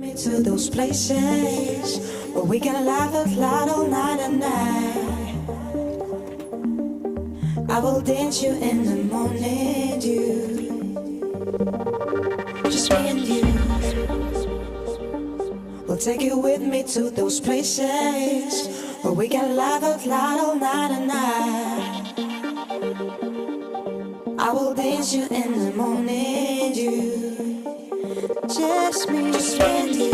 me to those places where we can laugh out loud all night and night. I will dance you in the morning dew. Just me and you. We'll take you with me to those places where we can laugh out loud all night and night. I will dance you in the morning dew. Just me and you.